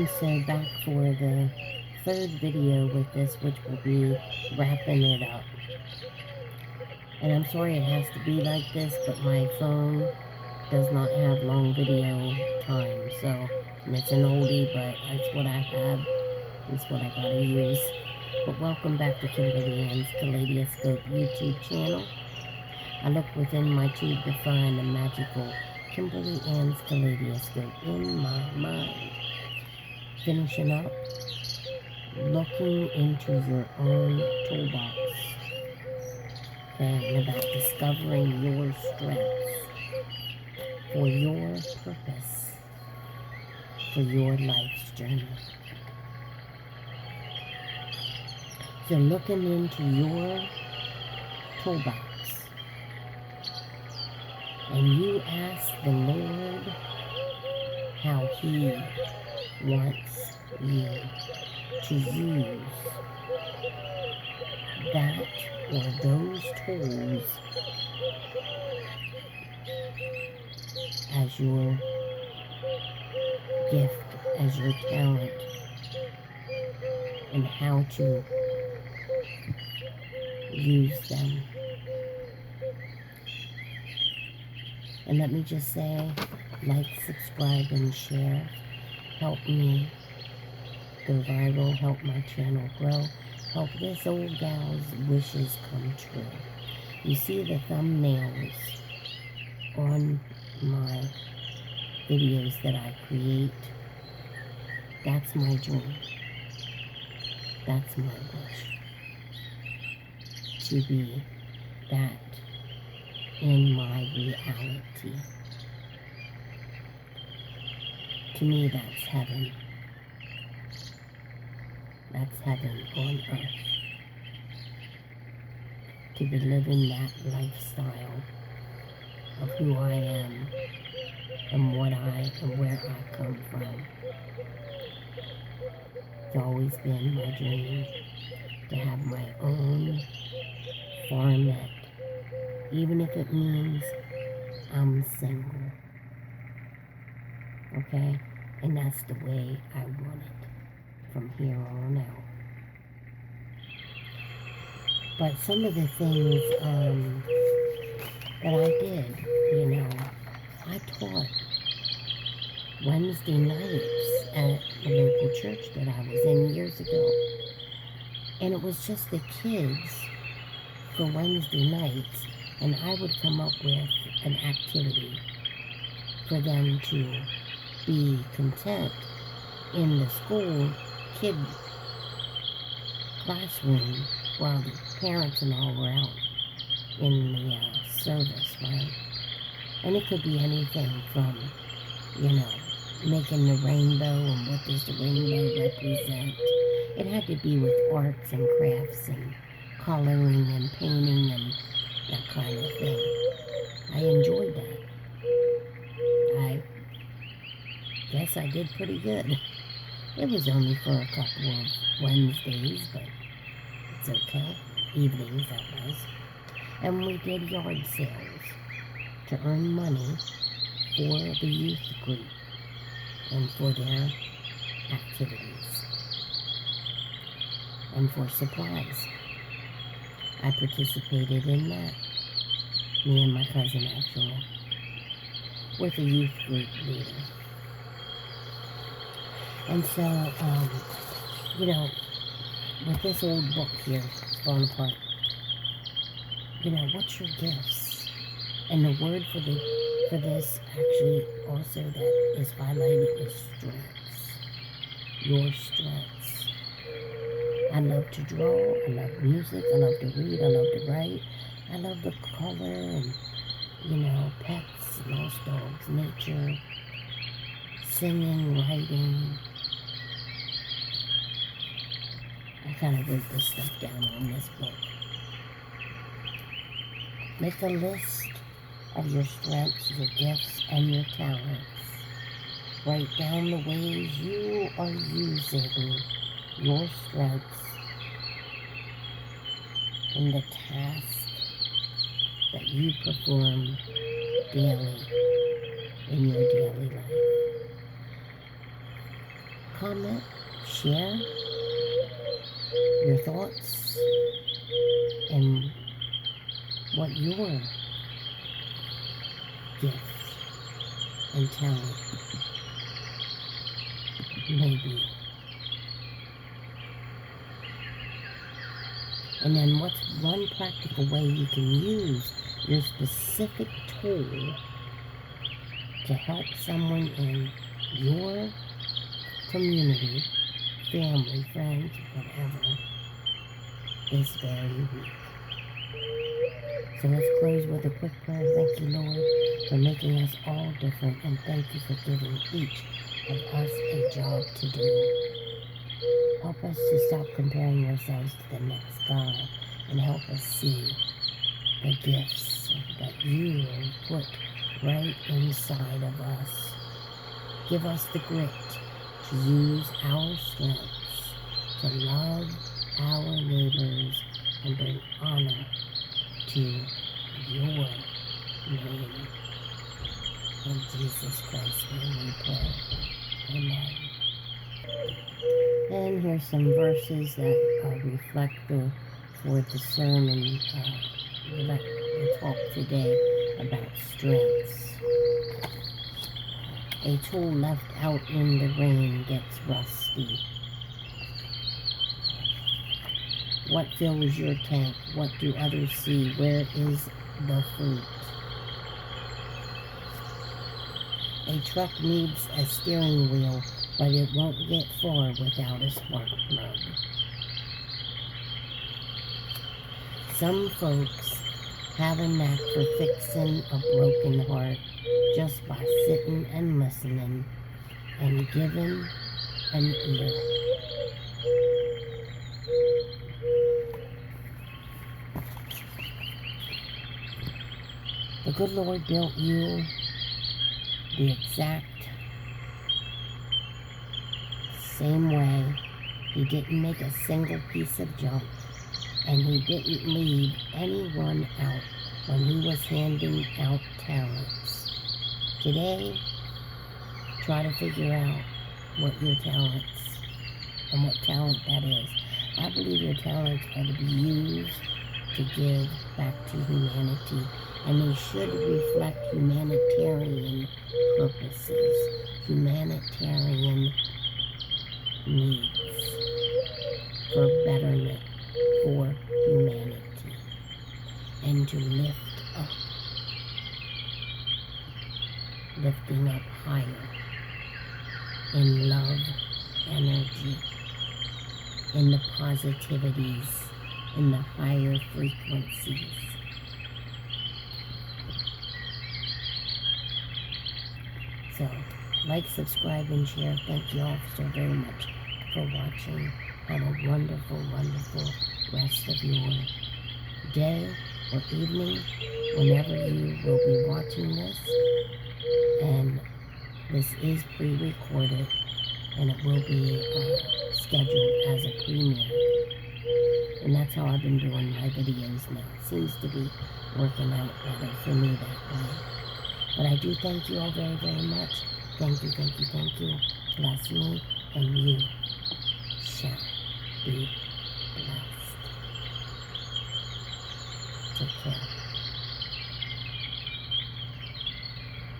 So back for the third video with this, which will be wrapping it up. And I'm sorry it has to be like this, but my phone does not have long video time. So, and it's an oldie, but that's what I have. It's what I gotta use. But welcome back to Kimberly Ann's Kaleidoscope YouTube channel. I look within my tube to find the magical Kimberly Ann's Kaleidoscope in my mind. Finishing up, looking into your own toolbox. Okay, and about discovering your strengths for your purpose, for your life's journey. So looking into your toolbox, and you ask the Lord how He wants you to use that or those tools as your gift, as your talent, and how to use them. And let me just say, like, subscribe, and share. Help me go viral, help my channel grow, help this old gal's wishes come true. You see the thumbnails on my videos that I create? That's my dream. That's my wish. To be that in my reality. To me, that's heaven. That's heaven on earth. To be living that lifestyle of who I am and what I and where I come from. It's always been my dream to have my own farmette, even if it means I'm single. Okay? And that's the way I want it from here on out. But some of the things that I did, I taught Wednesday nights at the local church that I was in years ago. And it was just the kids for Wednesday nights, and I would come up with an activity for them to be content in the school kid classroom while the parents and all were out in the service, right? And it could be anything from, making the rainbow and what does the rainbow represent. It had to be with arts and crafts and coloring and painting and that kind of thing. I enjoyed that. I guess I did pretty good. It was only for a couple of Wednesdays, but it's okay. Evenings, that was. And we did yard sales to earn money for the youth group and for their activities and for supplies. I participated in that, me and my cousin actually, with a youth group leader. And so, with this old book here, it's falling apart, what's your gifts? And the word for this actually also that is highlighted is strengths. Your strengths. I love to draw, I love music, I love to read, I love to write, I love the color and, pets, lost dogs, nature, singing, writing. I kind of wrote this stuff down on this book. Make a list of your strengths, your gifts, and your talents. Write down the ways you are using your strengths in the task that you perform daily in your daily life. comment, share your thoughts and what your gifts and talent may be. And then what's one practical way you can use your specific tool to help someone in your community, family, friends, whatever, this very week. So let's close with a quick prayer. Thank you, Lord, for making us all different, and thank you for giving each of us a job to do. Help us to stop comparing ourselves to the next guy, and help us see the gifts that you put right inside of us. Give us the grit to use our strengths to love our neighbors and bring honor to your name. In Jesus Christ's name we pray. Amen. And here's some verses that reflect for the sermon, the talk today about strengths. A tool left out in the rain gets rusty. What fills your tank? What do others see? Where is the fruit? A truck needs a steering wheel, but it won't get far without a spark plug. Some folks have a knack for fixing a broken heart just by sitting and listening and giving an ear. The good Lord built you the exact same way. He didn't make a single piece of junk, and he didn't leave anyone out when he was handing out talents. Today, try to figure out what your talents and what talent that is. I believe your talents are to be used to give back to humanity, and they should reflect humanitarian purposes, humanitarian needs for betterment for humanity, and to lift up, lifting up higher in love, energy, in the positivities, in the higher frequencies. So, like, subscribe, and share. Thank you all so very much for watching. Have a wonderful, wonderful rest of your day or evening, whenever you will be watching this. And this is pre-recorded, and it will be scheduled as a premiere. And that's how I've been doing my videos now. It seems to be working out better for me that way. But I do thank you all very, very much. Thank you, thank you, thank you. Bless me, and you shall be blessed. Take care.